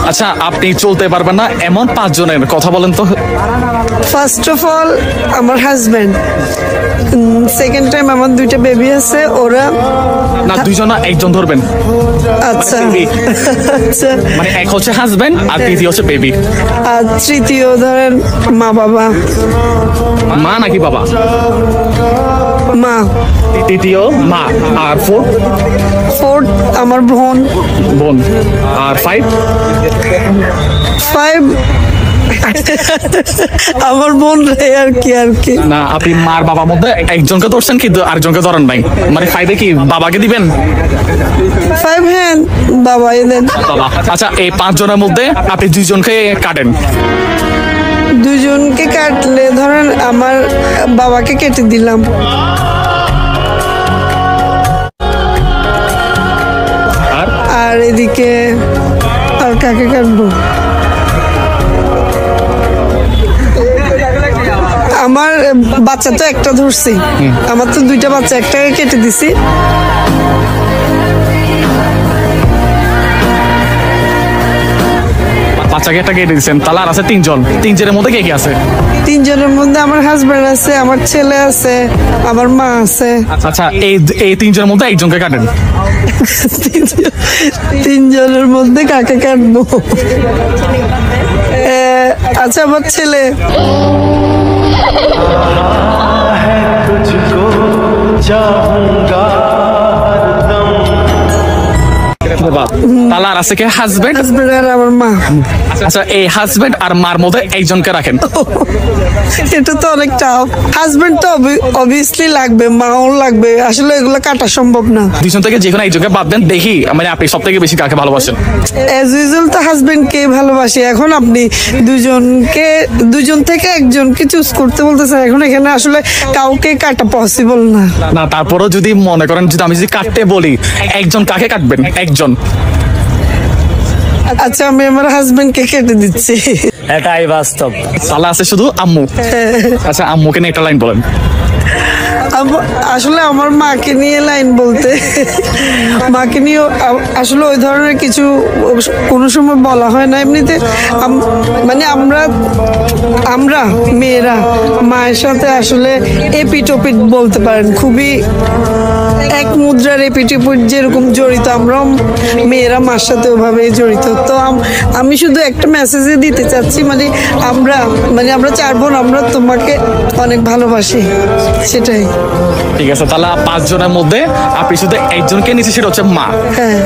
আচ্ছা, আপনি চলতে পারবেন না এমন 5 জনের কথা বলেন তো। ফার্স্ট অফ অল আমার হাজবেন্ড, সেকেন্ড টাইম আমার 2টা বেবি আছে, ওরা না 2 জন না, 1 জন ধরবেন। আচ্ছা আচ্ছা, মানে এক হচ্ছে হাজবেন্ড আর দ্বিতীয় হচ্ছে বেবি। আর তৃতীয় ধরেন মা বাবা। মা নাকি বাবা? মা। তৃতীয় মা। আর ফোর্থ আমার বোন। আর 5 আমার বোন রে, আর কি না, আপনি মার বাবার মধ্যে একজনকে ধরছেন কিন্তু আরেকজনকে ধরেন নাই, মানে 5 কি বাবাকে দিবেন? 5 হ্যাঁ বাবাই দেন। বাবা। আচ্ছা, এই 5 জনের মধ্যে আপনি 2 জনকে কাটেন। 2 জনকে কাটলে ধরেন আমার বাবাকে কেটে দিলাম। আর এদিকে আর কাকে কাটবো? আমার বাচ্চা তো একটা ধরছি, আমার তো 2টা বাচ্চা, একটাকে কেটে দিছি। বাচ্চাকে একটা কেটে দিচ্ছেন, তাহলে আর আছে 3 জন। 3 জনের মধ্যে কে কে আছে? 3 জনের মধ্যে আমার হাজবেন্ড আছে, আমার ছেলে আছে, আমার মা আছে। আচ্ছা, এই 3 জনের মধ্যে একজনকে কাটেন। 3 জনের মধ্যে কাকে কাটবো? আচ্ছা, আমার ছেলে। তাহলে আর আছে কে? হাজবেন্ড আর আমার মা। আচ্ছা, এই হাজবেন্ড আর মার মধ্যে একজনকে রাখেন। এটা তো অনেক টাফ। হাজবেন্ড তো অবভিয়াসলি লাগবে, মাও লাগবে, আসলে এগুলো কাটা সম্ভব না। 2 জন থেকে যে কোনো একজনকে বাদ দেন, দেখি মানে আপনি সব থেকে বেশি কাকে ভালোবাসেন। অ্যাজ ইউজুয়াল তো হাজবেন্ডকে ভালোবাসি। এখন আপনি 2 জন থেকে একজনকে চুজ করতে বলতেছেন, এখন এখানে আসলে কাউকে কাটা পসিবল না। না, তারপরও যদি মনে করেন, যদি আমি কাটতে বলি, একজন কাকে কাটবেন? একজন। আচ্ছা, আমি আমার হাজবেন্ডকে কেটে দিচ্ছি। এটাই বাস্তব। তাহলে আছে শুধু আম্মু। আচ্ছা, আম্মুকে নিয়ে একটা লাইন বলেন। আসলে আমার মাকে নিয়ে লাইন বলতে, মাকে নিয়ে আসলে ওই ধরনের কিছু কোনো সময় বলা হয় না। এমনিতে মানে আমরা মেয়েরা মায়ের সাথে আসলে এপিটোপিট বলতে পারেন, খুবই এক মুদ্রার এপিটোপিট যেরকম জড়িত, আমরাও মেয়েরা মার সাথে ওভাবে জড়িত। তো আমি শুধু একটা মেসেজে দিতে চাচ্ছি, মানে আমরা 4 বোন, আমরা তোমাকে অনেক ভালোবাসি, সেটাই। ঠিক আছে, তাহলে 5 জনের মধ্যে আপনি শুধু একজনকে নিচ্ছি, সেটা হচ্ছে মা। হ্যাঁ।